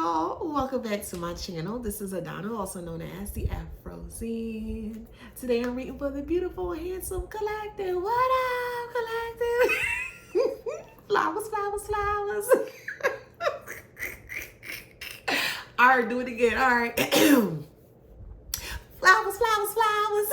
y'all, welcome back to my channel. This is Adana, also known as TheAfrozen. Today I'm reading for the beautiful, handsome collective. What up, collective? Flowers, flowers, flowers. All right, do it again. All right. Flowers, flowers, flowers.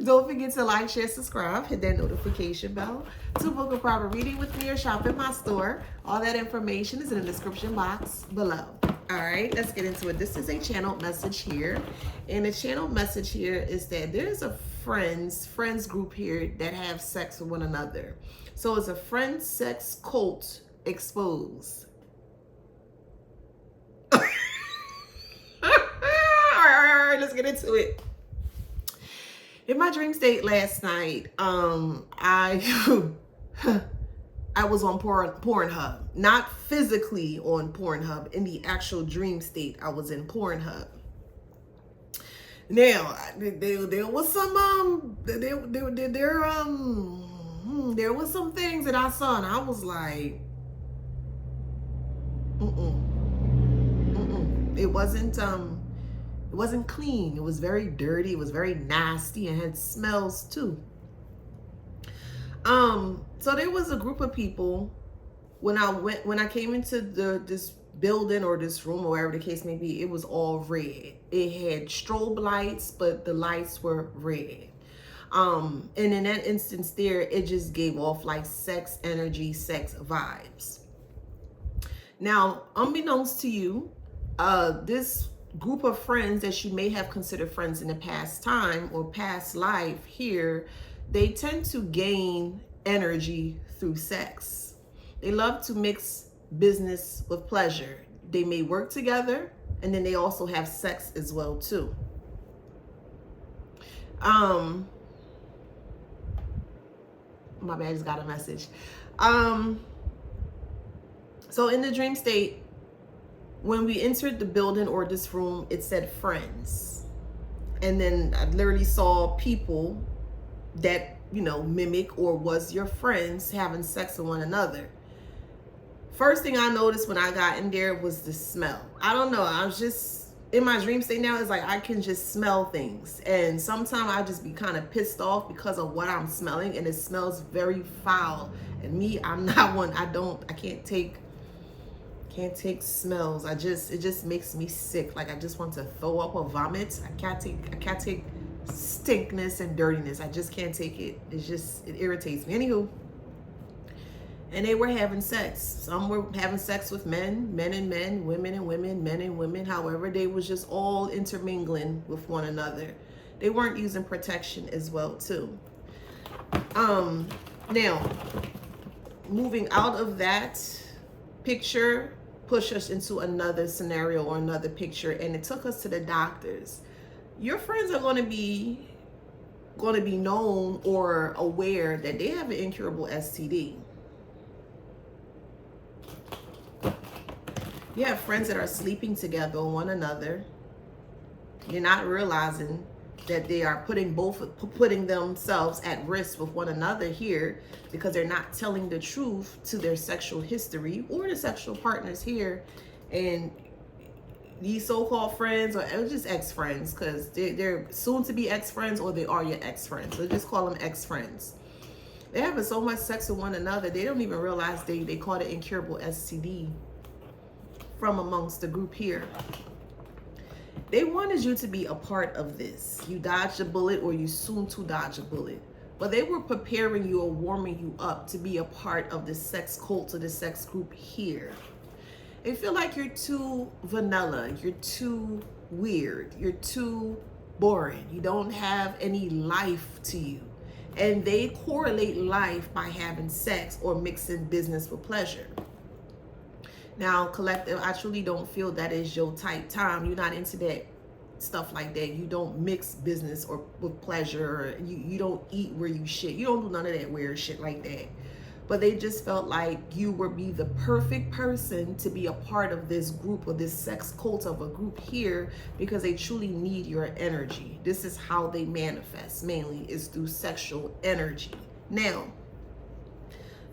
Don't forget to like, share, subscribe, hit that notification bell to book a private reading with me or shop in my store. All that information is in the description box below. All right, let's get into it. This is a channel message here. And the channel message here is that there's a friends group here that have sex with one another. So it's a friend sex cult exposed. All right, let's get into it. In my dream state last night, I was on Pornhub. Not physically on Pornhub. In the actual dream state, I was in Pornhub. Now, there was some there was some things that I saw, and I was like, it wasn't clean. It was very dirty. It was very nasty and had smells too. So there was a group of people when I came into this building or this room or wherever the case may be. It was all red. It had strobe lights, but the lights were red. And in that instance there, it just gave off like sex energy, sex vibes. Now, unbeknownst to you, this group of friends that you may have considered friends in the past time or past life here, they tend to gain energy through sex. They love to mix business with pleasure. They may work together, and then they also have sex as well too. My bad, I just got a message. So in the dream state, when we entered the building or this room, it said friends. And then I literally saw people that, mimic or was your friends having sex with one another. First thing I noticed when I got in there was the smell. I don't know. I was just in my dream state now. It's like I can just smell things. And sometimes I just be kind of pissed off because of what I'm smelling. And it smells very foul. And me, I'm not one. I can't take smells. It just makes me sick. Like I just want to throw up or vomit. I can't take stinkness and dirtiness. I just can't take it. It irritates me. Anywho, and they were having sex. Some were having sex with men and men, women and women, men and women. However, they was just all intermingling with one another. They weren't using protection as well too. Now, moving out of that picture, push us into another scenario or another picture, and it took us to the doctors. Your friends are going to be known or aware that they have an incurable STD. You have friends that are sleeping together with one another. You're not realizing that they are putting themselves at risk with one another here because they're not telling the truth to their sexual history or the sexual partners here. And these so-called friends, or just ex-friends, because they're soon to be ex-friends or they are your ex-friends. So just call them ex-friends. They're having so much sex with one another, they don't even realize they caught an incurable STD from amongst the group here. They wanted you to be a part of this. You dodged a bullet or you soon to dodge a bullet. But they were preparing you or warming you up to be a part of the sex cult or the sex group here. They feel like you're too vanilla. You're too weird. You're too boring. You don't have any life to you. And they correlate life by having sex or mixing business with pleasure. Now, collective, I truly don't feel that is your type time. You're not into that stuff like that. You don't mix business or with pleasure. Or you don't eat where you shit. You don't do none of that weird shit like that. But they just felt like you would be the perfect person to be a part of this group or this sex cult of a group here because they truly need your energy. This is how they manifest mainly, is through sexual energy. Now,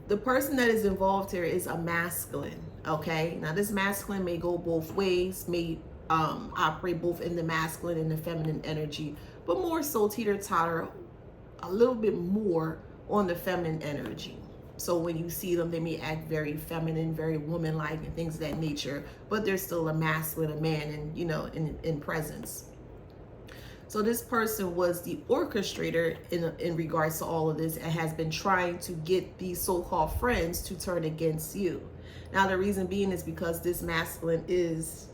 the person that is involved here is a masculine. Okay, now this masculine may go both ways, may operate both in the masculine and the feminine energy, but more so teeter-totter a little bit more on the feminine energy. So when you see them, they may act very feminine, very woman-like and things of that nature, but they're still a masculine, a man, and in presence. So this person was the orchestrator in regards to all of this, and has been trying to get these so-called friends to turn against you. Now the reason being is because this masculine is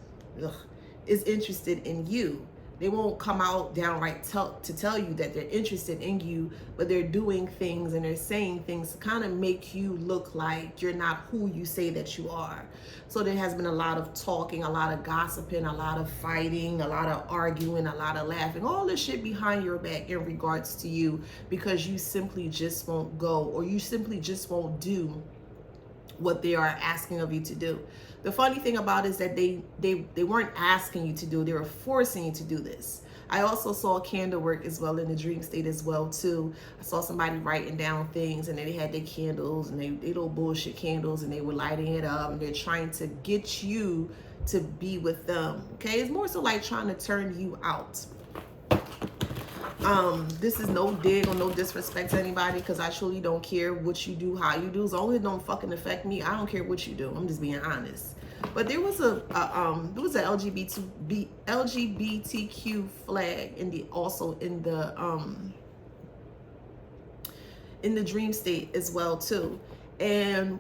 interested in you. They won't come out downright to tell you that they're interested in you, but they're doing things and they're saying things to kind of make you look like you're not who you say that you are. So there has been a lot of talking, a lot of gossiping, a lot of fighting, a lot of arguing, a lot of laughing, all this shit behind your back in regards to you, because you simply just won't go, or you simply just won't do what they are asking of you to do. The funny thing about it is that they weren't asking you to do it, they were forcing you to do this. I also saw candle work as well in the dream state as well too. I saw somebody writing down things, and then they had their candles, and they little bullshit candles, and they were lighting it up, and they're trying to get you to be with them. Okay, it's more so like trying to turn you out. This is no dig or no disrespect to anybody, because I truly don't care what you do, how you do, as long as it don't fucking affect me. I don't care what you do. I'm just being honest. But there was a LGBTQ flag also in the dream state as well too. And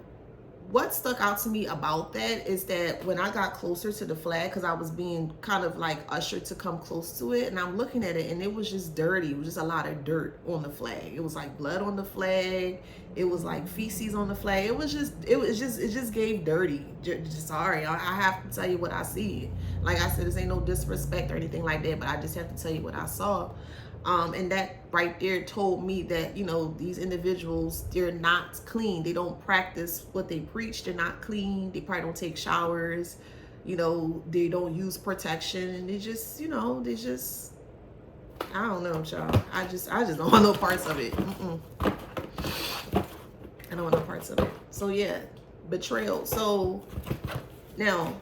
what stuck out to me about that is that when I got closer to the flag, because I was being kind of like ushered to come close to it, and I'm looking at it, and it was just dirty. It was just a lot of dirt on the flag. It was like blood on the flag. It was like feces on the flag. It just gave dirty. Sorry, I have to tell you what I see. Like I said, this ain't no disrespect or anything like that, but I just have to tell you what I saw. And that right there told me that, these individuals, they're not clean. They don't practice what they preach. They're not clean. They probably don't take showers. They don't use protection. And they just, I don't know, y'all. I just don't want no parts of it. I don't want no parts of it. So yeah, betrayal. So now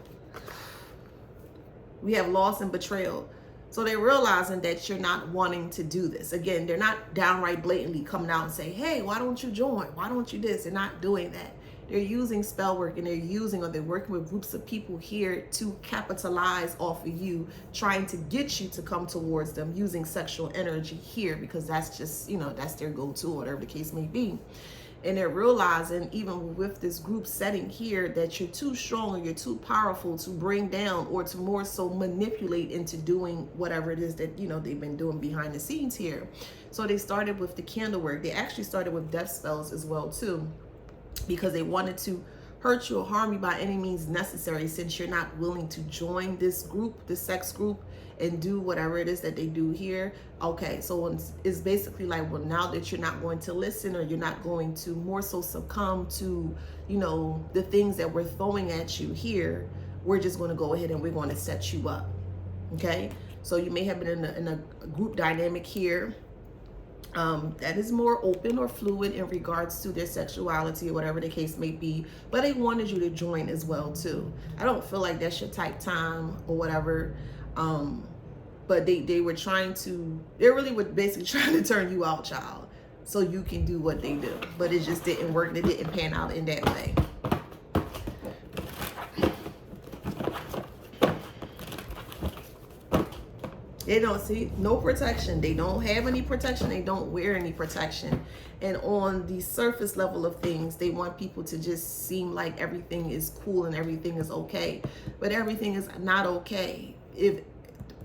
we have loss and betrayal. So they're realizing that you're not wanting to do this. Again, they're not downright blatantly coming out and saying, hey, why don't you join? Why don't you this? They're not doing that. They're using spell work, and they're working with groups of people here to capitalize off of you, trying to get you to come towards them using sexual energy here, because that's just, that's their go-to, whatever the case may be. And they're realizing, even with this group setting here, that you're too strong or you're too powerful to bring down, or to more so manipulate into doing whatever it is that, they've been doing behind the scenes here. So they started with the candle work. They actually started with death spells as well too, because they wanted to hurt you or harm you by any means necessary, since you're not willing to join this group, this sex group, and do whatever it is that they do here. Okay, so it's basically like, well, now that you're not going to listen, or you're not going to more so succumb to, the things that we're throwing at you here, we're just going to go ahead and we're going to set you up. Okay, so you may have been in a group dynamic here that is more open or fluid in regards to their sexuality or whatever the case may be, but they wanted you to join as well too. I don't feel like that's your type time or whatever, but they were really were basically trying to turn you out, child, so you can do what they do. But it just didn't work. It didn't pan out in that way. They don't see no protection. They don't have any protection. They don't wear any protection. And on the surface level of things, they want people to just seem like everything is cool and everything is okay. But everything is not okay. If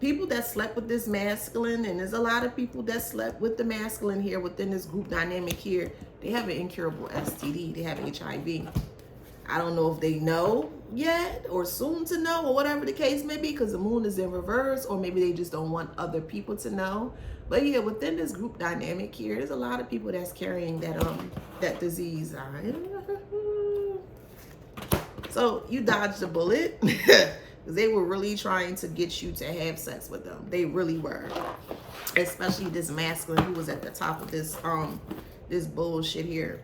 people that slept with this masculine, and there's a lot of people that slept with the masculine here within this group dynamic here, they have an incurable STD. They have HIV. I don't know if they know yet or soon to know, or whatever the case may be, because the moon is in reverse, or maybe they just don't want other people to know. But yeah, within this group dynamic here, there's a lot of people that's carrying that disease. So you dodged a bullet, because they were really trying to get you to have sex with them. They really were, especially this masculine who was at the top of this this bullshit here.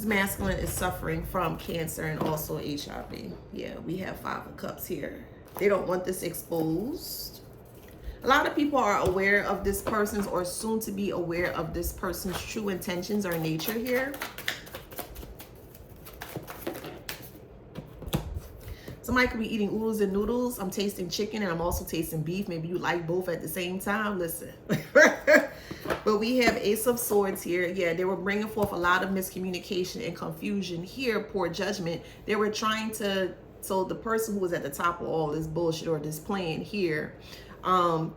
This masculine is suffering from cancer and also HIV. Yeah, we have 5 of Cups here. They don't want this exposed. A lot of people are aware of this person's or soon to be aware of this person's true intentions or nature here. Somebody could be eating oodles and noodles. I'm tasting chicken and I'm also tasting beef. Maybe you like both at the same time. Listen. But we have Ace of Swords here. Yeah, they were bringing forth a lot of miscommunication and confusion here. Poor judgment. They were trying to, so the person who was at the top of all this bullshit or this plan here,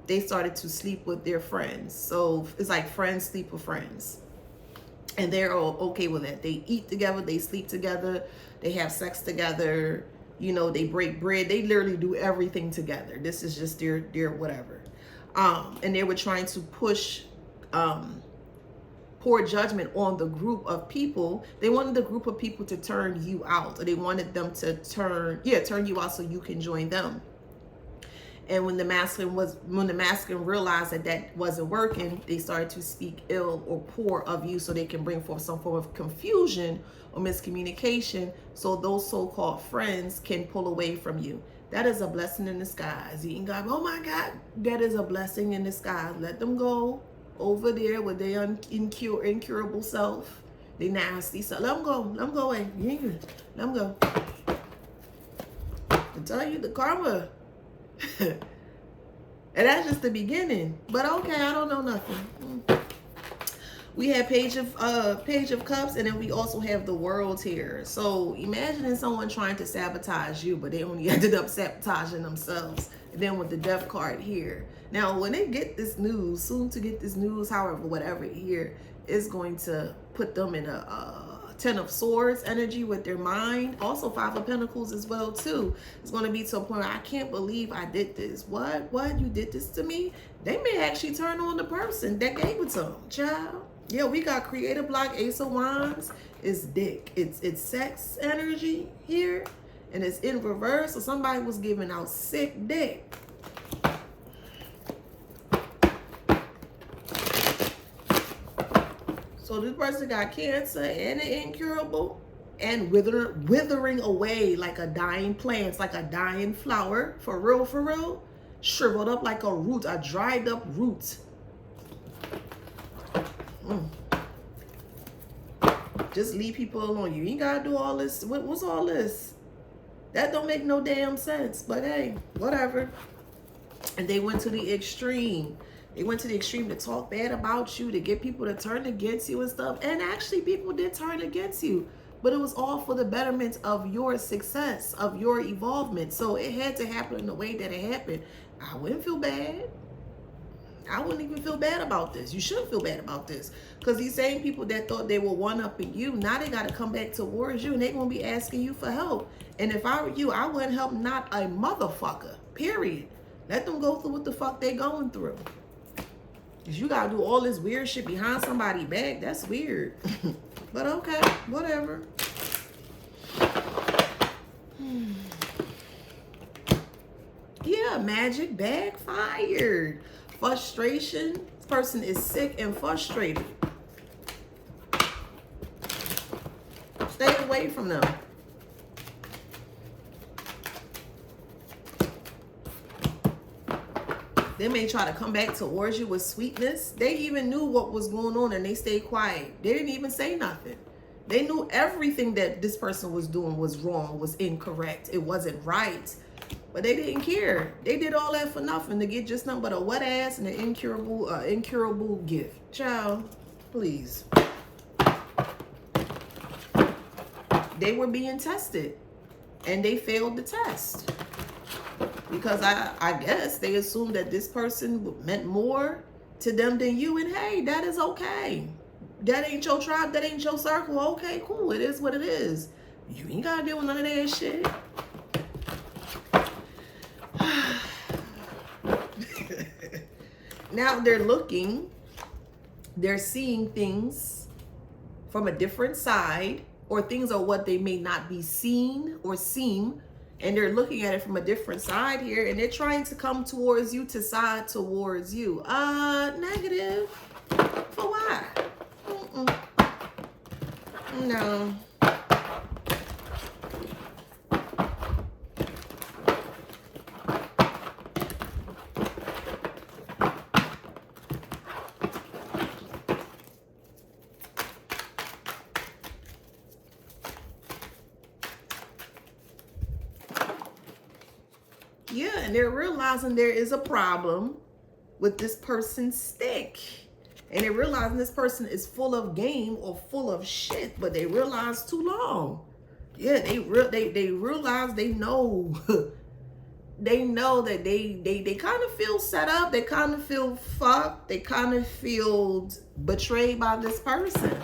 they started to sleep with their friends. So it's like friends sleep with friends. And they're all okay with that. They eat together. They sleep together. They have sex together. You know, they break bread. They literally do everything together. This is just their whatever. And they were trying to push poor judgment on the group of people. They wanted the group of people to turn you out, or they wanted them to turn you out so you can join them. And when the masculine realized that that wasn't working, they started to speak ill or poor of you so they can bring forth some form of confusion or miscommunication so those so-called friends can pull away from you. That is a blessing in disguise. You ain't got, oh my God, that is a blessing in disguise. Let them go over there with their incurable self. They nasty self. Let them go. Let them go away. You ain't good. Let them go. I tell you, the karma. And that's just the beginning. But okay, I don't know nothing. We have Page of Cups, and then we also have the World here. So imagining someone trying to sabotage you, but they only ended up sabotaging themselves. And then with the Death card here. Now, when they get this news, soon to get this news, however, whatever here, is going to put them in a 10 of Swords energy with their mind. Also 5 of Pentacles as well too. It's going to be to a point where I can't believe I did this. What? You did this to me? They may actually turn on the person that gave it to them. Child. Yeah, we got creative block. Ace of Wands is dick. It's sex energy here, and it's in reverse. So somebody was giving out sick dick. So this person got cancer and an incurable and withering away like a dying plant. It's like a dying flower. For real. Shriveled up like a root, a dried up root. Just leave people alone. You ain't gotta do all this. What's all this? That don't make no damn sense. But hey, whatever. And they went to the extreme. They went to the extreme to talk bad about you, to get people to turn against you and stuff. And actually, people did turn against you. But it was all for the betterment of your success, of your evolvement. So it had to happen in the way that it happened. I wouldn't feel bad. I wouldn't even feel bad about this. You shouldn't feel bad about this. Because these same people that thought they were one-upping you, now they got to come back towards you and they're going to be asking you for help. And if I were you, I wouldn't help not a motherfucker, period. Let them go through what the fuck they going through. Because you got to do all this weird shit behind somebody's back. That's weird. But okay, whatever. Yeah, magic backfired. Frustration. This person is sick and frustrated. Stay away from them. They may try to come back towards you with sweetness. They even knew what was going on and they stayed quiet. They didn't even say nothing. They knew everything that this person was doing was wrong, was incorrect. It wasn't right. But they didn't care. They did all that for nothing to get just nothing but a wet ass and an incurable gift. Child, please. They were being tested and they failed the test. Because I guess they assumed that this person meant more to them than you. And hey, that is okay. That ain't your tribe. That ain't your circle. Okay, cool. It is what it is. You ain't got to deal with none of that shit. Now they're seeing things from a different side, or things are what they may not be seen or seem, and they're looking at it from a different side here, and they're trying to come towards you, to side towards you. Negative. For why? No. Yeah, and they're realizing there is a problem with this person's stick. And they're realizing this person is full of game or full of shit, but they realize too long. Yeah, they realize they know they know that they kind of feel set up, they kind of feel fucked, they kind of feel betrayed by this person.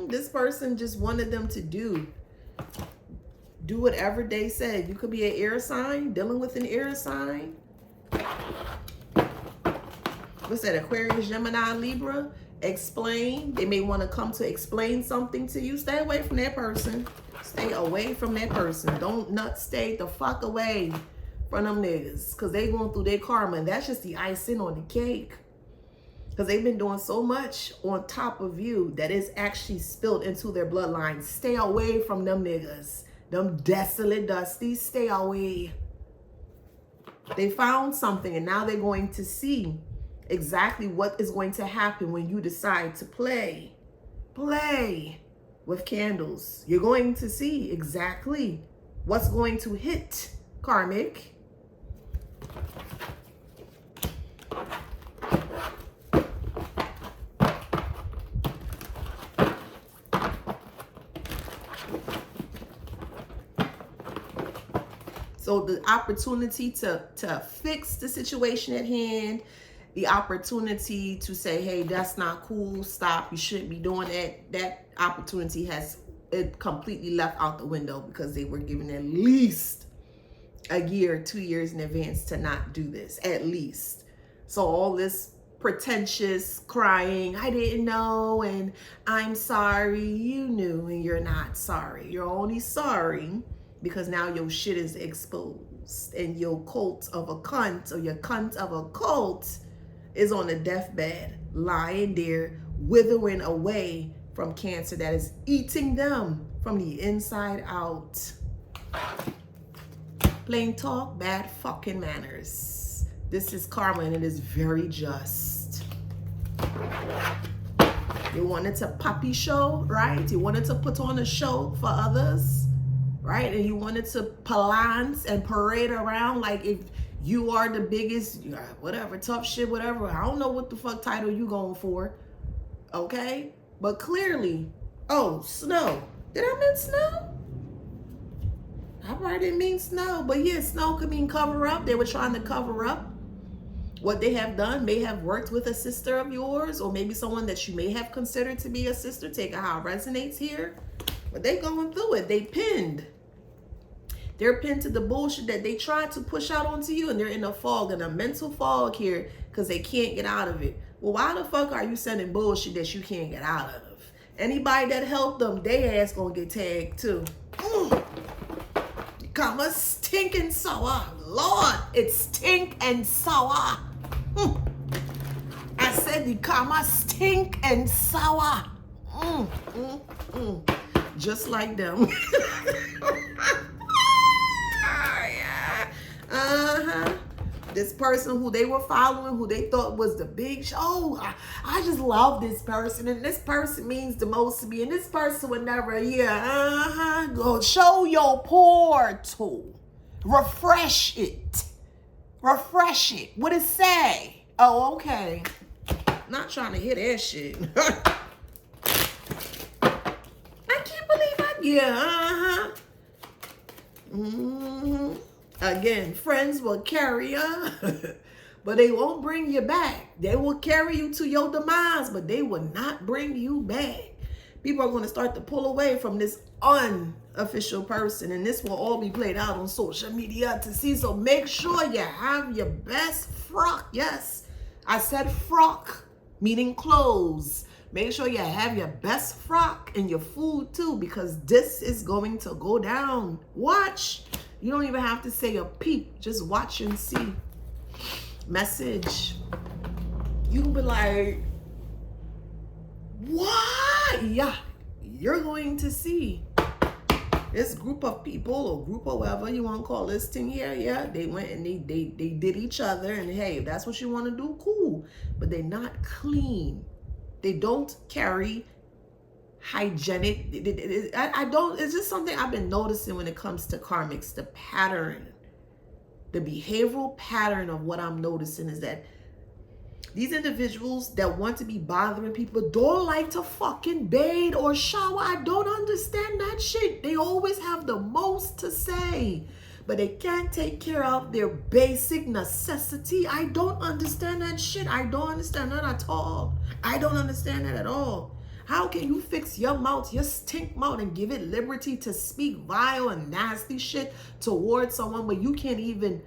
This person just wanted them to do whatever they said. You could be an air sign, dealing with an air sign. What's that? Aquarius, Gemini, Libra. Explain. They may want to come to explain something to you. Stay away from that person. Stay away from that person. Don't not stay the fuck away from them niggas, because they going through their karma, and that's just the icing on the cake. Because they've been doing so much on top of you that it's actually spilled into their bloodline. Stay away from them niggas. Them desolate dusties, stay away. They found something, and now they're going to see exactly what is going to happen when you decide to play with candles. You're going to see exactly what's going to hit, karmic. So the opportunity to fix the situation at hand, the opportunity to say, hey, that's not cool, stop, you shouldn't be doing that, that opportunity has it completely left out the window, because they were given at least a year, 2 years in advance to not do this, at least. So all this pretentious crying, I didn't know, and I'm sorry, you knew, and you're not sorry. You're only sorry because now your shit is exposed, and your cult of a cunt, or your cunt of a cult, is on a deathbed, lying there, withering away from cancer that is eating them from the inside out. Plain talk, bad fucking manners. This is karma, and it is very just. You wanted to puppy show, right? You wanted to put on a show for others, right? And you wanted to palance and parade around like if you are the biggest, whatever, tough shit, whatever. I don't know what the fuck title you going for, okay? But clearly, oh, snow. Did I mean snow? I probably didn't mean snow, but yeah, snow could mean cover up. They were trying to cover up what they have done. May have worked with a sister of yours, or maybe someone that you may have considered to be a sister. Take how it resonates here. But they going through it. They pinned. They're pinned to the bullshit that they tried to push out onto you, and they're in a fog, in a mental fog here, because they can't get out of it. Well, why the fuck are you sending bullshit that you can't get out of? Anybody that helped them, they ass gonna get tagged too. Karma stink and sour. Lord, it stink and sour. I said the karma stink and sour. Just like them. This person who they were following, who they thought was the big show. I just love this person, and this person means the most to me, and this person would never, go show your portal. Refresh it. Refresh it. What it say? Oh, okay. Not trying to hear that shit. I can't believe Again, friends will carry you, but they won't bring you back. They will carry you to your demise, but they will not bring you back. People are going to start to pull away from this unofficial person, and this will all be played out on social media to see. So make sure you have your best frock. Yes, I said frock, meaning clothes. Make sure you have your best frock and your food too, because this is going to go down. Watch. You don't even have to say a peep. Just watch and see. Message. You be like, What? Yeah, you're going to see this group of people or group or whatever you want to call this thing here. Yeah, they went and they did each other, and hey, if that's what you want to do, cool. But they're not clean. They don't carry hygienic. I don't. It's just something I've been noticing when it comes to karmics. The pattern, the behavioral pattern of what I'm noticing is that these individuals that want to be bothering people don't like to fucking bathe or shower. I don't understand that shit. They always have the most to say, but they can't take care of their basic necessity. I don't understand that shit. I don't understand that at all. I don't understand that at all. How can you fix your mouth, your stink mouth, and give it liberty to speak vile and nasty shit towards someone, but you can't even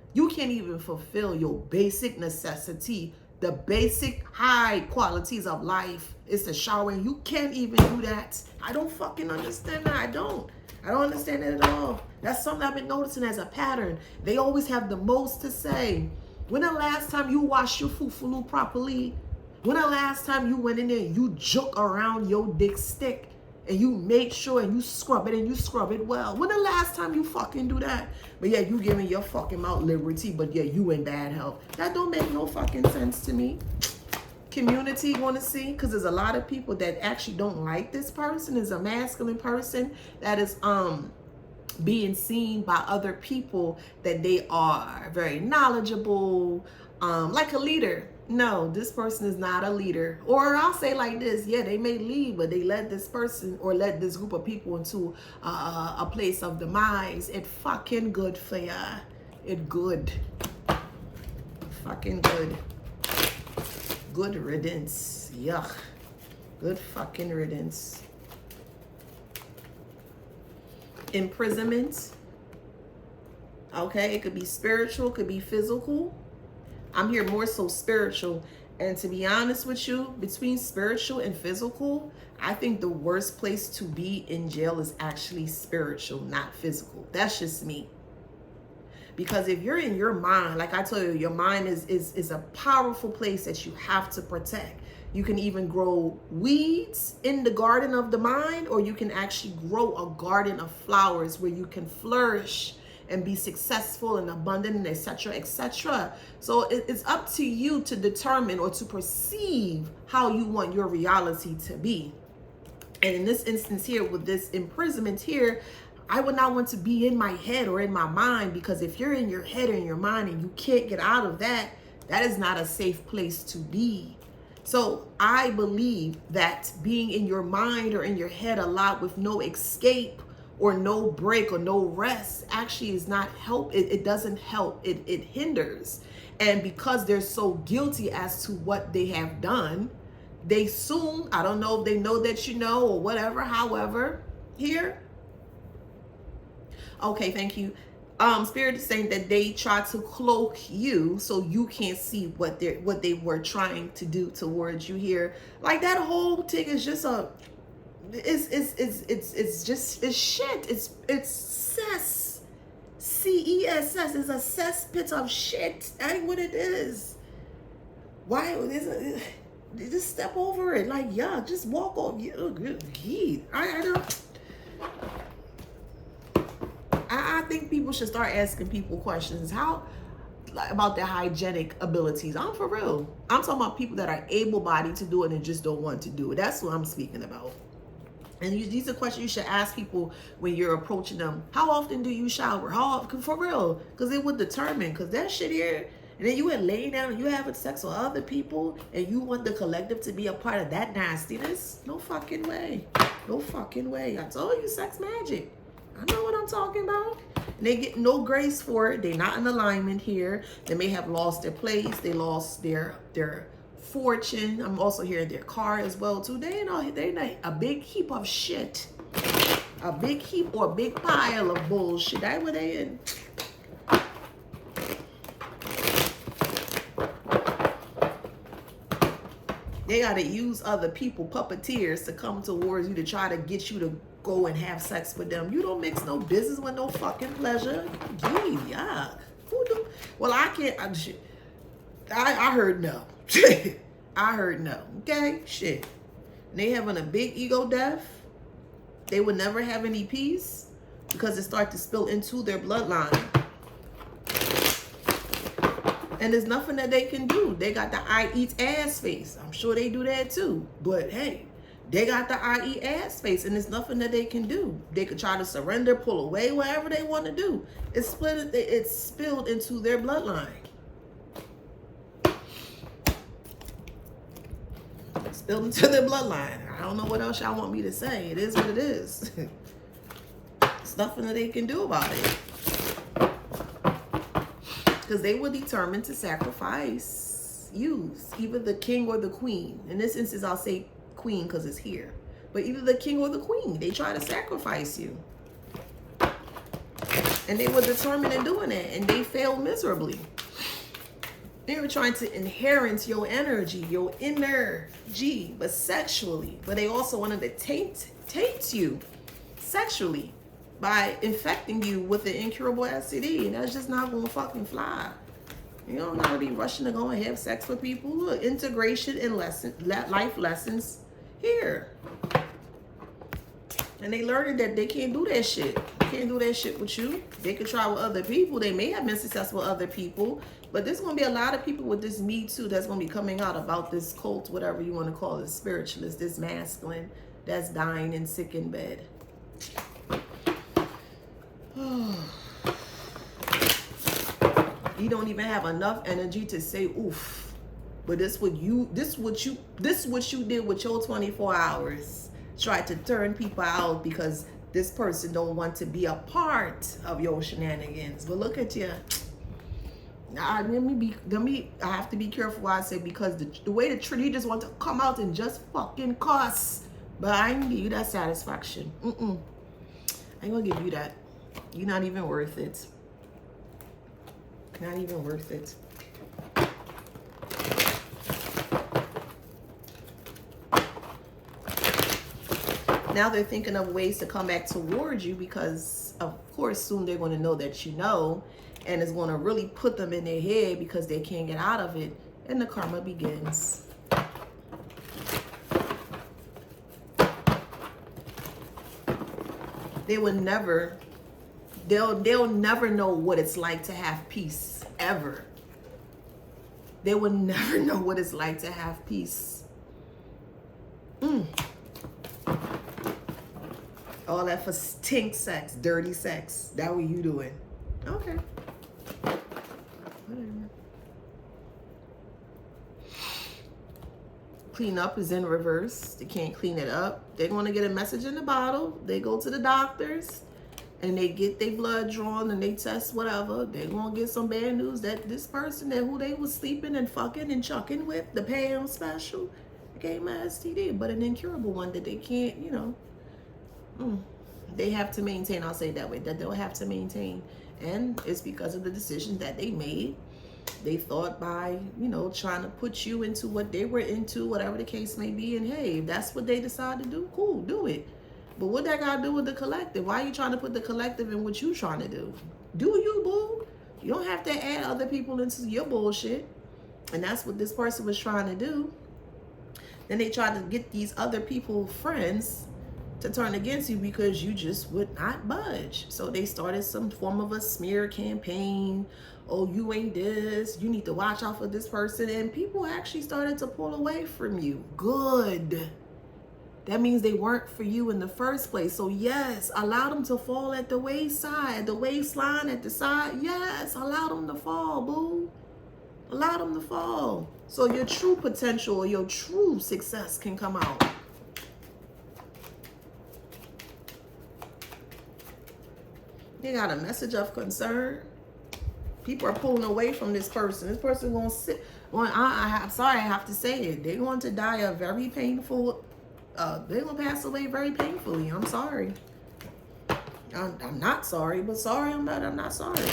fulfill your basic necessity? The basic high qualities of life is to shower, and you can't even do that. I don't fucking understand that. I don't understand it at all. That's something I've been noticing as a pattern. They always have the most to say. When the last time you washed your fufulu properly? When the last time you went in there and you joke around your dick stick and you make sure and you scrub it and you scrub it well? When the last time you fucking do that? But yeah, you giving your fucking mouth liberty, but yeah, you in bad health. That don't make no fucking sense to me. Community want to see, because there's a lot of people that actually don't like this person. Is a masculine person that is being seen by other people that they are very knowledgeable, like a leader. No, this person is not a leader. Or I'll say like this, yeah, they may lead, but they led this person or led this group of people into a place of demise. It fucking good for ya. It good. Fucking good. Good riddance. Yuck. Good fucking riddance. Imprisonment. Okay, it could be spiritual, could be physical. I'm here more so spiritual. And to be honest with you, between spiritual and physical, I think the worst place to be in jail is actually spiritual, not physical. That's just me. Because if you're in your mind, like I told you, your mind is a powerful place that you have to protect. You can even grow weeds in the garden of the mind, or you can actually grow a garden of flowers where you can flourish and be successful and abundant, and etc., etc. So it's up to you to determine or to perceive how you want your reality to be. And in this instance here, with this imprisonment here, I would not want to be in my head or in my mind, because if you're in your head or in your mind and you can't get out of that, that is not a safe place to be. So I believe that being in your mind or in your head a lot with no escape or no break or no rest actually is not help. It doesn't help. It hinders. And because they're so guilty as to what they have done, they soon, I don't know if they know that you know or whatever, however, here. Okay, thank you. Spirit is saying that they try to cloak you so you can't see what they were trying to do towards you here. Like that whole thing is just it's shit. It's cess. CESS is a cesspit of shit. That ain't what it is. Why is it? Just step over it. Like, yeah, just walk over. I think people should start asking people questions. How about their hygienic abilities? I'm for real. I'm talking about people that are able-bodied to do it and just don't want to do it. That's what I'm speaking about. And these are questions you should ask people when you're approaching them. How often do you shower? How often? For real. Because it would determine. Because that shit here, and then you had laying down and you having sex with other people and you want the collective to be a part of that nastiness? No fucking way. No fucking way. I told you, sex magic. I know what I'm talking about. And they get no grace for it. They're not in alignment here. They may have lost their place. They lost their fortune. I'm also hearing their car as well too. They a big heap of shit. A big heap or a big pile of bullshit. That's what they in. They gotta use other people, puppeteers, to come towards you to try to get you to go and have sex with them. You don't mix no business with no fucking pleasure. Gee, yuck. Who do? Well, I can't. I heard no. I heard no. Okay, shit. and they having a big ego death, they would never have any peace because it starts to spill into their bloodline. And there's nothing that they can do. They got the I eat ass face. I'm sure they do that too. But hey, they got the I eat ass face, and there's nothing that they can do. They could try to surrender, pull away, whatever they want to do. It's spilled into their bloodline. Spilled into their bloodline. I don't know what else y'all want me to say. It is what it is. There's nothing that they can do about it. Because they were determined to sacrifice you, either the king or the queen. In this instance, I'll say queen because it's here. But either the king or the queen, they try to sacrifice you. And they were determined in doing it, and they failed miserably. They were trying to inherit your energy, your energy, but sexually. But they also wanted to taint you sexually by infecting you with an incurable STD. And that's just not gonna fucking fly. You don't gotta be rushing to go and have sex with people. Look, integration and life lessons here. And they learned that they can't do that shit. They can't do that shit with you. They could try with other people. They may have been successful with other people. But there's going to be a lot of people with this Me Too that's going to be coming out about this cult, whatever you want to call it, spiritualist, this masculine that's dying and sick in bed. You don't even have enough energy to say oof. But this what you did with your 24 hours. Try to turn people out because this person don't want to be a part of your shenanigans. But look at you. I have to be careful what I say, because the way the Trinity just want to come out and just fucking cuss. But I ain't give you that satisfaction. I ain't gonna give you that. You're not even worth it. Not even worth it. Now they're thinking of ways to come back towards you because, of course, soon they're going to know that you know, and it's going to really put them in their head because they can't get out of it, and the karma begins. They'll never know what it's like to have peace, ever. They will never know what it's like to have peace. All that for stink sex, dirty sex. That what you doing? Okay. Whatever. Clean up is in reverse. They can't clean it up. They want to get a message in the bottle. They go to the doctors and they get their blood drawn and they test whatever. They're going to get some bad news that this person that who they was sleeping and fucking and chucking with, the Pam special, became an STD, but an incurable one that they can't, you know. They have to maintain, I'll say it that way, that they'll have to maintain. And it's because of the decisions that they made. They thought by, you know, trying to put you into what they were into, whatever the case may be. And hey, if that's what they decide to do, cool, do it. But what that got to do with the collective? Why are you trying to put the collective in what you trying to do? Do you, boo? You don't have to add other people into your bullshit. And that's what this person was trying to do. Then they tried to get these other people, friends, to turn against you because you just would not budge. So they started some form of a smear campaign. Oh, you ain't this. You need to watch out for this person. And people actually started to pull away from you. Good. That means they weren't for you in the first place. So yes, allow them to fall at the wayside, the waistline at the side. Yes, allow them to fall, boo. Allow them to fall. So your true potential or your true success can come out. They got a message of concern. People are pulling away from this person. This person gonna sit. Well, I'm sorry, I have to say it. They're going to die a very painful. They're gonna pass away very painfully. I'm sorry. I'm not sorry, but sorry. I'm not sorry.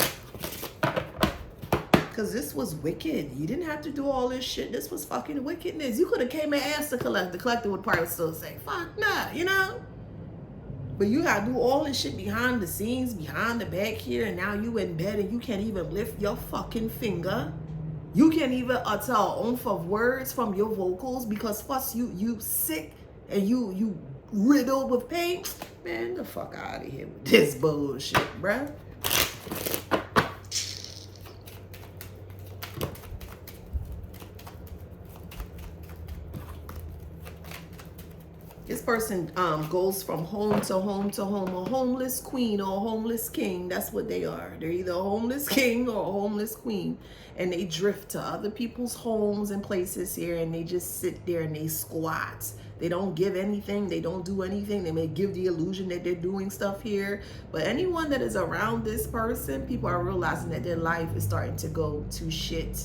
Because this was wicked. You didn't have to do all this shit. This was fucking wickedness. You could have came and asked the collector. The collector would probably still say, "Fuck nah," you know. But you gotta do all this shit behind the scenes, behind the back here, and now you in bed and you can't even lift your fucking finger. You can't even utter an ounce of words from your vocals because first you sick and you riddled with pain, man, the fuck out of here with this bullshit, bruh. This person goes from home to home to home, a homeless queen or a homeless king. That's what they are. They're either a homeless king or a homeless queen. And they drift to other people's homes and places here, and they just sit there and they squat. They don't give anything. They don't do anything. They may give the illusion that they're doing stuff here. But anyone that is around this person, people are realizing that their life is starting to go to shit.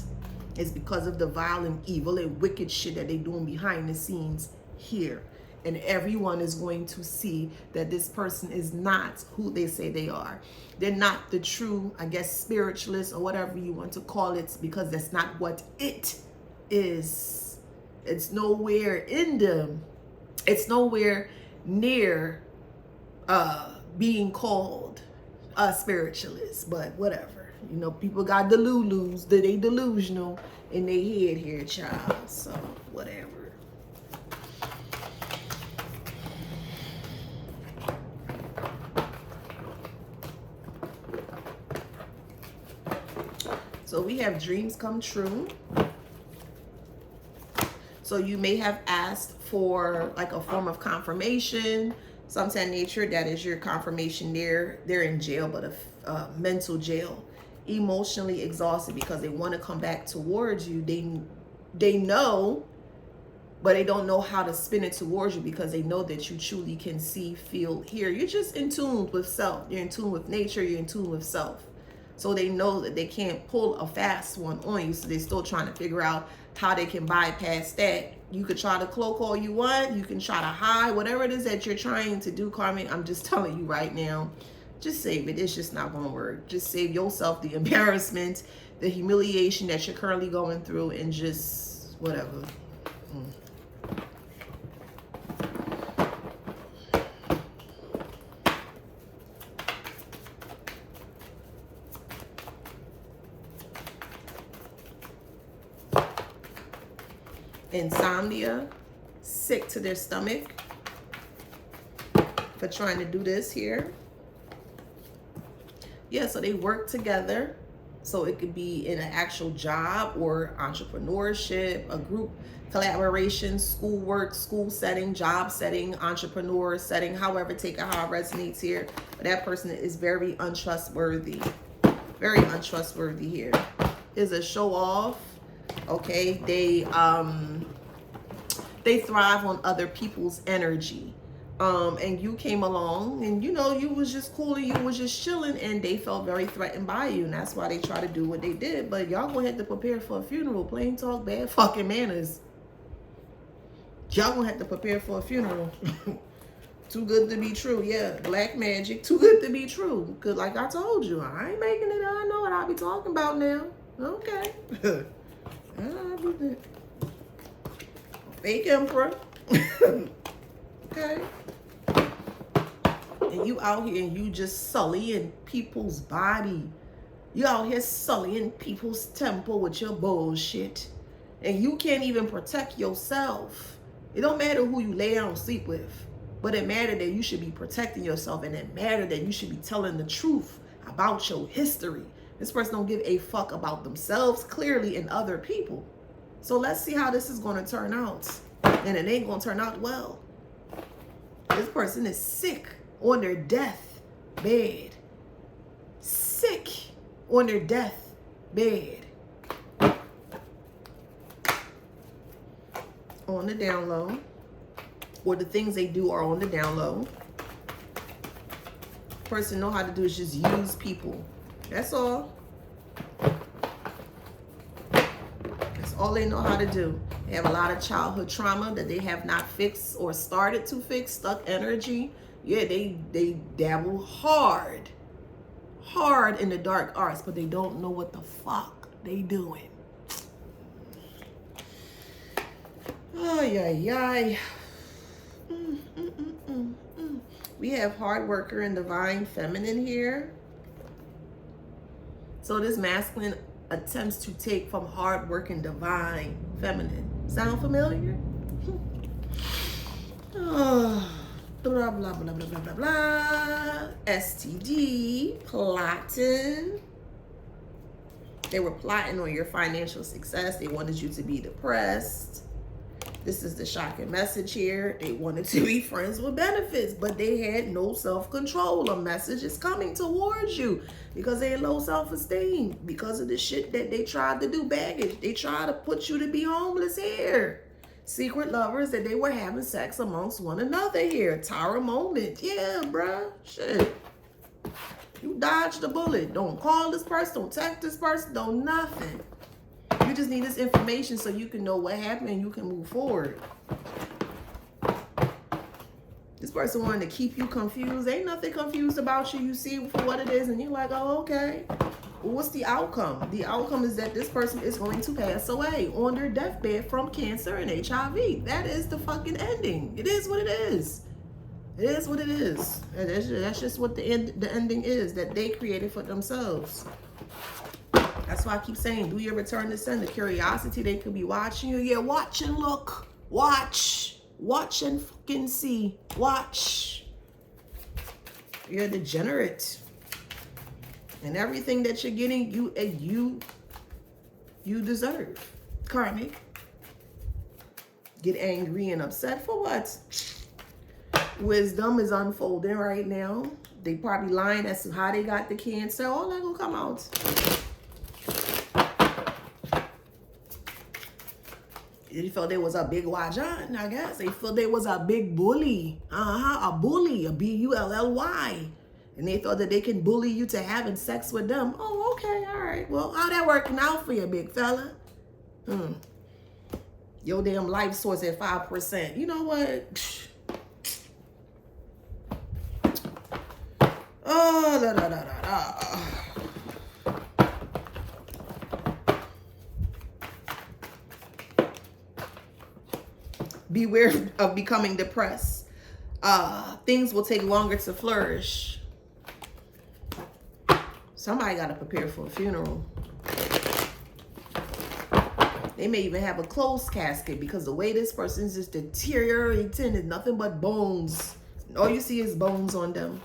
It's because of the violent, evil, and wicked shit that they're doing behind the scenes here. And everyone is going to see that this person is not who they say they are. They're not the true, I guess, spiritualist or whatever you want to call it, because that's not what it is. It's nowhere in them. It's nowhere near being called a spiritualist, but whatever. You know, people got the Lulus, they delusional in their head here, child. So whatever. So we have dreams come true. So you may have asked for like a form of confirmation, some of that nature. That is your confirmation there. They're in jail, but a mental jail, emotionally exhausted because they want to come back towards you. They know, but they don't know how to spin it towards you because they know that you truly can see, feel, hear. You're just in tune with self. You're in tune with nature. You're in tune with self. So they know that they can't pull a fast one on you. So they're still trying to figure out how they can bypass that. You could try to cloak all you want. You can try to hide. Whatever it is that you're trying to do, Carmen, I'm just telling you right now, just save it. It's just not going to work. Just save yourself the embarrassment, the humiliation that you're currently going through, and just whatever. Insomnia, sick to their stomach for trying to do this here. Yeah, so they work together. So it could be in an actual job or entrepreneurship, a group collaboration, schoolwork, school setting, job setting, entrepreneur setting, however, take it how it resonates here. But that person is very untrustworthy. Very untrustworthy here. Is a show off. Okay, they thrive on other people's energy. And you came along and you know you was just cool and you was just chilling, and they felt very threatened by you, and that's why they try to do what they did. But y'all gonna have to prepare for a funeral. Plain talk, bad fucking manners. Y'all gonna have to prepare for a funeral. Too good to be true. Yeah, black magic, too good to be true. Cause like I told you, I ain't making it. I know what I'll be talking about now. Okay. Fake emperor. Okay. And you out here and you just sullying people's body. You out here sullying people's temple with your bullshit. And you can't even protect yourself. It don't matter who you lay down and sleep with. But it matters that you should be protecting yourself. And it matters that you should be telling the truth about your history. This person don't give a fuck about themselves, clearly, and other people. So let's see how this is going to turn out. And it ain't going to turn out well. This person is sick on their death bed. Sick on their death bed. On the down low. Or the things they do are on the down low. Person know how to do is just use people. That's all. That's all they know how to do. They have a lot of childhood trauma that they have not fixed or started to fix. Stuck energy. Yeah, they dabble hard in the dark arts, but they don't know what the fuck they doing. Ay, ay, ay. We have hard worker and divine feminine here. So this masculine attempts to take from hard work and divine feminine. Sound familiar? blah, blah, blah, blah, blah, blah, blah. STD, plotting. They were plotting on your financial success. They wanted you to be depressed. This is the shocking message here. They wanted to be friends with benefits, but they had no self-control. A message is coming towards you because they had low self-esteem because of the shit that they tried to do, baggage. They tried to put you to be homeless here. Secret lovers that they were having sex amongst one another here. Tower moment. Yeah, bruh. Shit. You dodged the bullet. Don't call this person. Don't text this person. Don't nothing. You just need this information so you can know what happened and you can move forward. This person wanted to keep you confused. Ain't nothing confused about you. You see for what it is and you're like, oh, okay. Well, what's the outcome? The outcome is that this person is going to pass away on their deathbed from cancer and HIV. That is the fucking ending. It is what it is. It is what it is. That's just what the ending is that they created for themselves. That's why I keep saying, do your return to sender. Curiosity, they could be watching you. Yeah, watch and look. Watch. Watch and fucking see. Watch. You're a degenerate. And everything that you're getting, you deserve. Karmic. Get angry and upset for what? Wisdom is unfolding right now. They probably lying as to how they got the cancer. All that gonna come out. They felt there was a big wajan, I guess. They felt there was a big bully. A bully, a B-U-L-L-Y. And they thought that they can bully you to having sex with them. Oh, okay, all right. Well, how that working out for you, big fella? Your damn life source at 5%. You know what? Oh, da da da da da. Beware of becoming depressed. Things will take longer to flourish. Somebody got to prepare for a funeral. They may even have a closed casket because the way this person is just deteriorating is nothing but bones. All you see is bones on them.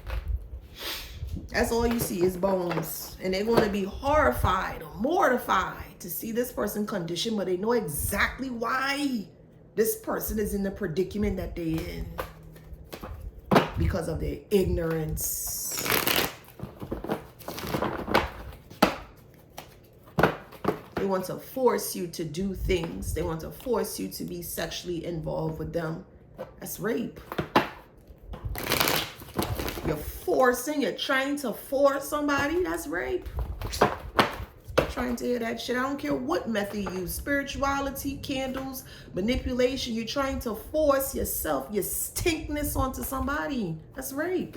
That's all you see is bones. And they're going to be horrified or mortified to see this person condition, but they know exactly why this person is in the predicament that they're in because of their ignorance. They want to force you to do things. They want to force you to be sexually involved with them. That's rape. You're trying to force somebody. That's rape. Trying to hear that shit. I don't care what method you use. Spirituality, candles, manipulation. You're trying to force yourself, your stinkness onto somebody. That's rape.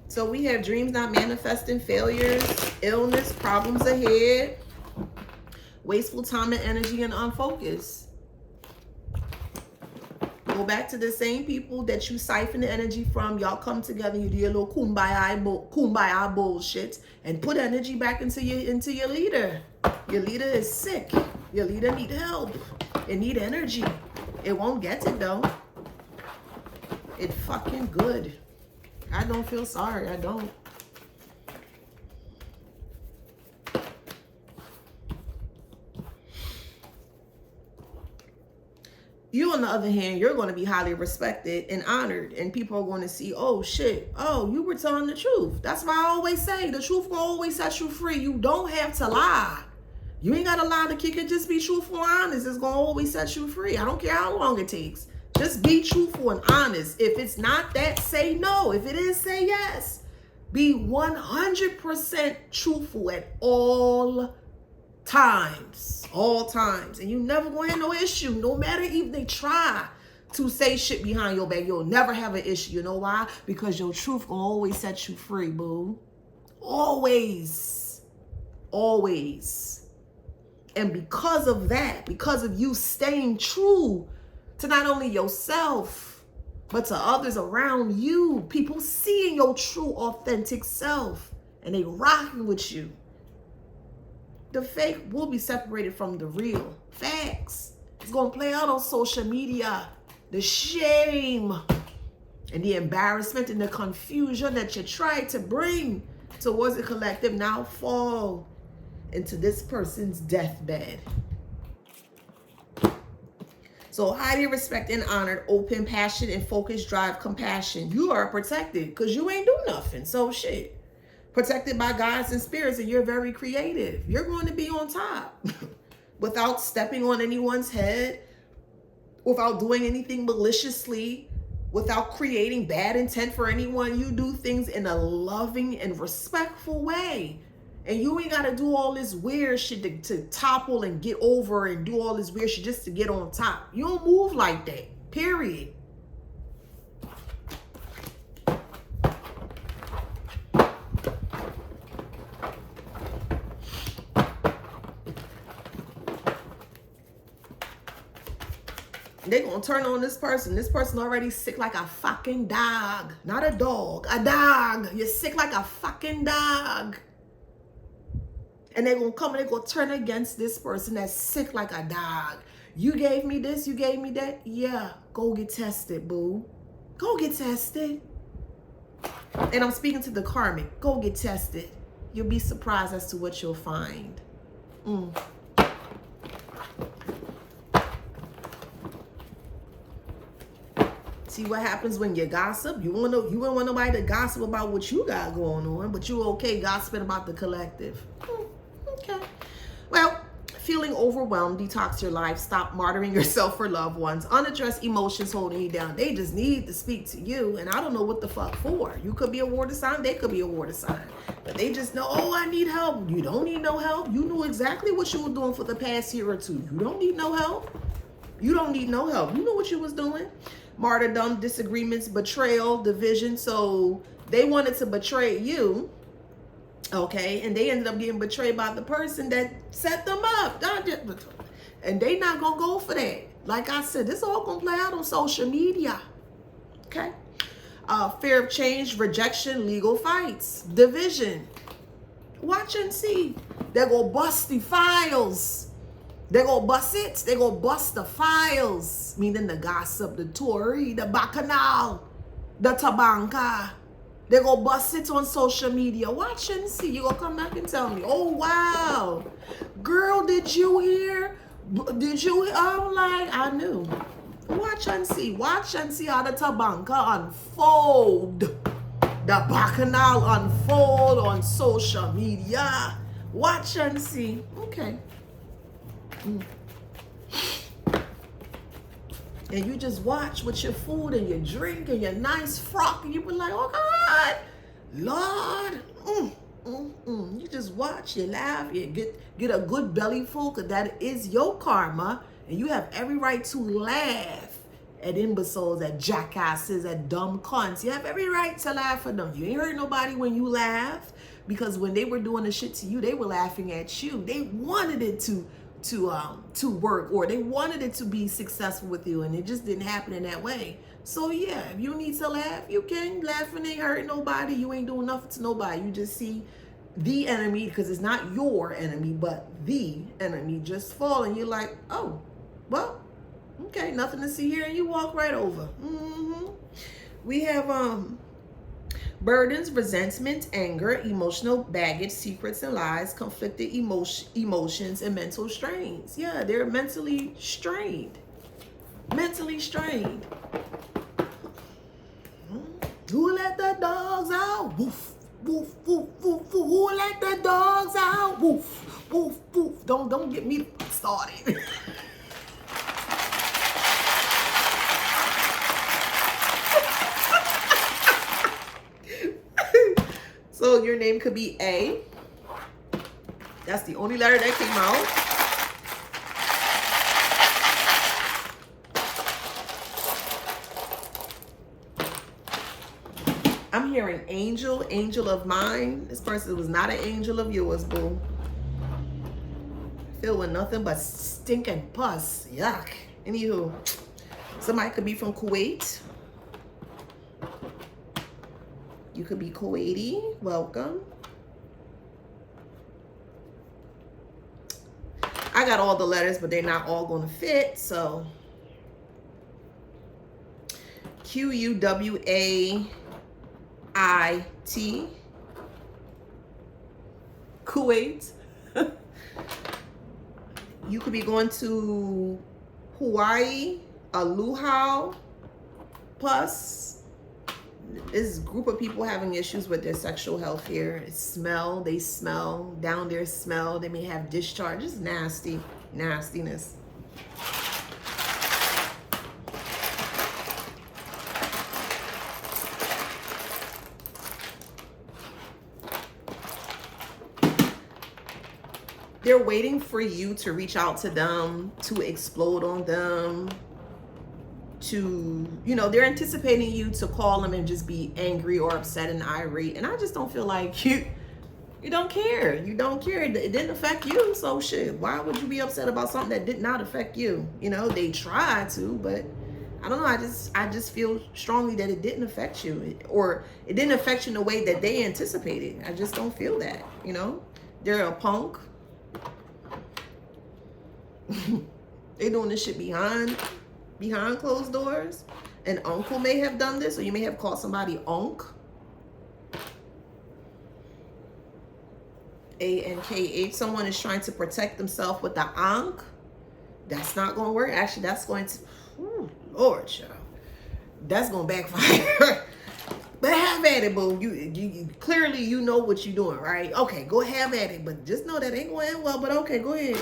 So we have dreams not manifesting, failures, illness, problems ahead, wasteful time and energy, and unfocused. Go back to the same people that you siphon the energy from. Y'all come together, you do your little kumbaya bullshit, and put energy back into your leader. Your leader is sick. Your leader need help. It need energy. It won't get it though. It fucking good. I don't feel sorry. I don't. You, on the other hand, you're going to be highly respected and honored, and people are going to see, oh shit, oh, you were telling the truth. That's why I always say the truth will always set you free. You don't have to lie. You ain't got to lie to kick it. Just be truthful and honest. It's going to always set you free. I don't care how long it takes. Just be truthful and honest. If it's not that, say no. If it is, say yes. Be 100% truthful at all times. All times. And you never gonna have no issue. No matter if they try to say shit behind your back, you'll never have an issue. You know why? Because your truth will always set you free, boo. Always. Always. And because of that, because of you staying true to not only yourself, but to others around you, people seeing your true, authentic self, and they rocking with you. The fake will be separated from the real. Facts. It's going to play out on social media. The shame and the embarrassment and the confusion that you tried to bring towards the collective now fall into this person's deathbed. So highly respect and honored, open, passion, and focused, drive, compassion. You are protected because you ain't do nothing. So shit. Protected by gods and spirits, and you're very creative. You're going to be on top without stepping on anyone's head, without doing anything maliciously, without creating bad intent for anyone. You do things in a loving and respectful way. And you ain't got to do all this weird shit to topple and get over and do all this weird shit just to get on top. You don't move like that, period. They're going to turn on this person. This person already sick like a fucking dog. Not a dog, a dog. You're sick like a fucking dog. And they're going to come and they're going to turn against this person that's sick like a dog. You gave me this, you gave me that. Yeah, go get tested, boo. Go get tested. And I'm speaking to the karmic. Go get tested. You'll be surprised as to what you'll find. See what happens when you gossip? You don't want nobody to gossip about what you got going on, but you okay gossiping about the collective. Okay. Well, feeling overwhelmed, detox your life, stop martyring yourself for loved ones, unaddressed emotions holding you down. They just need to speak to you, and I don't know what the fuck for. You could be a water sign, they could be a water sign, but they just know, oh, I need help. You don't need no help. You knew exactly what you were doing for the past year or two. You don't need no help. You don't need no help. You know what you was doing. Martyrdom, disagreements, betrayal, division. So they wanted to betray you, okay, and they ended up getting betrayed by the person that set them up. And they not gonna go for that. Like I said, this all gonna play out on social media, okay? Fear of change, rejection, legal fights, division. Watch and see. They're gonna bust the files. They go bust it. They go bust the files, meaning the gossip, the Tory, the bacchanal, the tabanka. They go bust it on social media. Watch and see. You gonna come back and tell me, oh wow, girl, did you hear? Did you? I'm like, I knew. Watch and see. Watch and see how the tabanka unfold, the bacchanal unfold on social media. Watch and see. Okay. And you just watch with your food and your drink and your nice frock, and you be like, oh God, Lord, you just watch, you laugh, you get a good belly full, because that is your karma, and you have every right to laugh at imbeciles, at jackasses, at dumb cunts. You have every right to laugh at them. You ain't hurt nobody when you laugh, because when they were doing the shit to you, they were laughing at you. They wanted it to work, or they wanted it to be successful with you, and it just didn't happen in that way. So yeah, if you need to laugh, you can laugh, and ain't hurting nobody. You ain't doing nothing to nobody. You just see the enemy, because it's not your enemy, but the enemy just fall, and you're like, oh, well, okay, nothing to see here, and you walk right over. We have burdens, resentment, anger, emotional baggage, secrets and lies, conflicted emotions, and mental strains. Yeah, they're mentally strained. Mentally strained. Who let the dogs out? Woof, woof, woof, woof, woof. Who let the dogs out? Woof, woof, woof. Don't get me started. So your name could be A. That's the only letter that came out. I'm hearing angel, angel of mine. This person was not an angel of yours, boo. Filled with nothing but stinking pus. Yuck. Anywho, somebody could be from Kuwait. You could be Kuwaiti. Welcome. I got all the letters, but they're not all going to fit. So Quwait, Kuwait. You could be going to Hawaii, a luau, plus this group of people having issues with their sexual health here. Smell, they smell, down their smell. They may have discharge. It's nasty, nastiness. They're waiting for you to reach out to them, to explode on them, to, you know, they're anticipating you to call them and just be angry or upset and irate. And I just don't feel like you don't care. You don't care. It didn't affect you. So shit, why would you be upset about something that did not affect you? You know, they tried to, but I don't know. I just feel strongly that it didn't affect you, or it didn't affect you in the way that they anticipated. I just don't feel that, you know. They're a punk. They doing this shit behind closed doors. An uncle may have done this, or you may have called somebody unk. ANKH. Someone is trying to protect themselves with the ankh. That's not going to work. Actually, that's going to, Lord, child, that's going to backfire. But have at it, boo. You clearly you know what you're doing, right? Okay, go have at it, but just know that ain't going to end well. But okay, go ahead.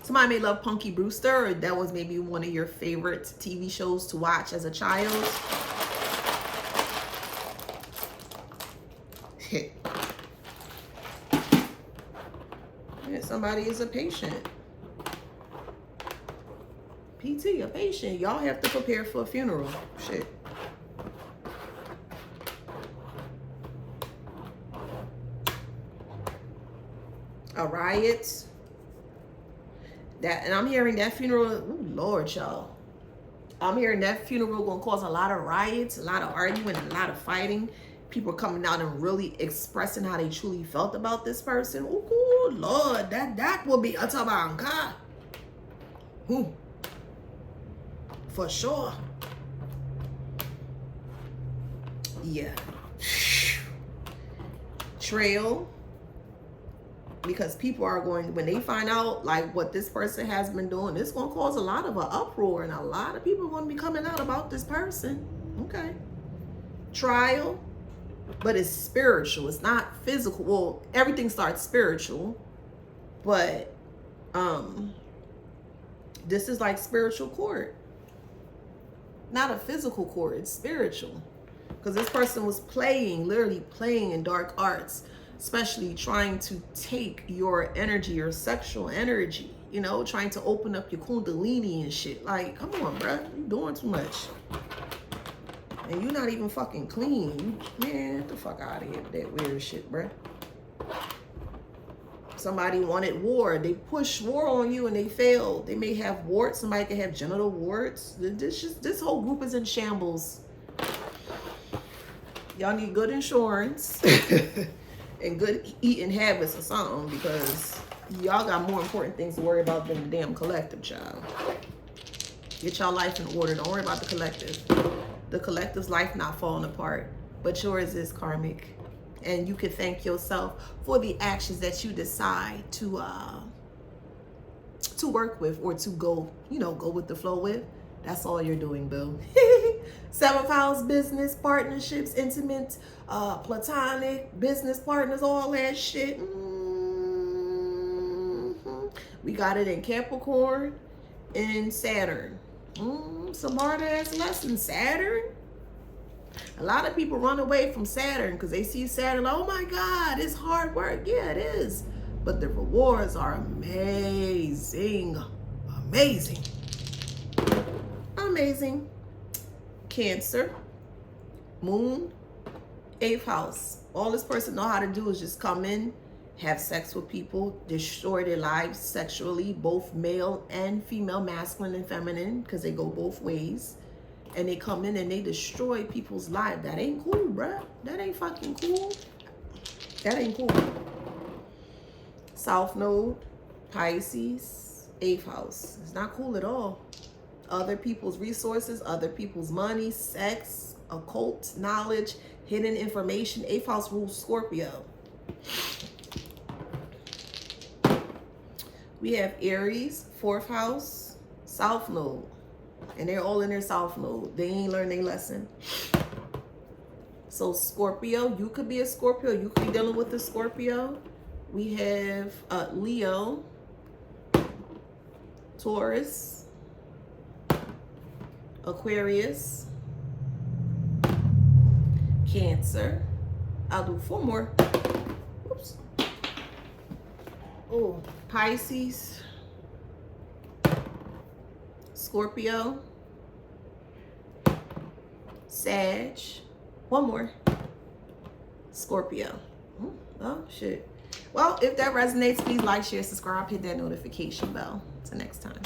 Somebody may love Punky Brewster, or that was maybe one of your favorite TV shows to watch as a child. Yeah, somebody is a patient. PT, a patient. Y'all have to prepare for a funeral. Shit. A riot. That, and I'm hearing that funeral, ooh, Lord, y'all. I'm hearing that funeral gonna cause a lot of riots, a lot of arguing, a lot of fighting. People coming out and really expressing how they truly felt about this person. Ooh, Lord, that will be a tabanka. For sure. Yeah. Trail. Because people are going, when they find out like what this person has been doing, it's going to cause a lot of an uproar, and a lot of people are going to be coming out about this person. Okay. Trial, but it's spiritual. It's not physical. Well, everything starts spiritual, but this is like spiritual court. Not a physical court, it's spiritual. Because this person was playing, literally playing in dark arts, especially trying to take your energy, your sexual energy, you know, trying to open up your kundalini and shit. Like, come on, bruh, you doing too much. And you're not even fucking clean. Man, get the fuck out of here with that weird shit, bruh. Somebody wanted war. They pushed war on you and they failed. They may have warts. Somebody could have genital warts. This whole group is in shambles. Y'all need good insurance and good eating habits or something, because y'all got more important things to worry about than the damn collective, child. Get y'all life in order. Don't worry about the collective. The collective's life not falling apart, but yours is, karmic. And you can thank yourself for the actions that you decide to work with, or to go, you know, go with the flow with. That's all you're doing, boo. 7th house, business, partnerships, intimate, platonic, business partners, all that shit. We got it in Capricorn and Saturn. Some hard ass lessons, Saturn. A lot of people run away from Saturn because they see Saturn, oh my God, it's hard work. Yeah, it is. But the rewards are amazing. Amazing. Amazing. Cancer, Moon, 8th house. All this person know how to do is just come in, have sex with people, destroy their lives sexually, both male and female, masculine and feminine, because they go both ways. And they come in and they destroy people's lives. That ain't cool, bruh. That ain't fucking cool. That ain't cool. South Node, Pisces, 8th house. It's not cool at all. Other people's resources, other people's money, sex, occult knowledge, hidden information. 8th house rules Scorpio. We have Aries, 4th house, South Node. And they're all in their South Node. They ain't learned their lesson. So Scorpio, you could be a Scorpio. You could be dealing with a Scorpio. We have Leo, Taurus, Aquarius, Cancer. I'll do 4 more. Oops. Oh, Pisces, Scorpio, Sag. 1 more. Scorpio. Oh, shit. Well, if that resonates, please like, share, subscribe, hit that notification bell. Till next time.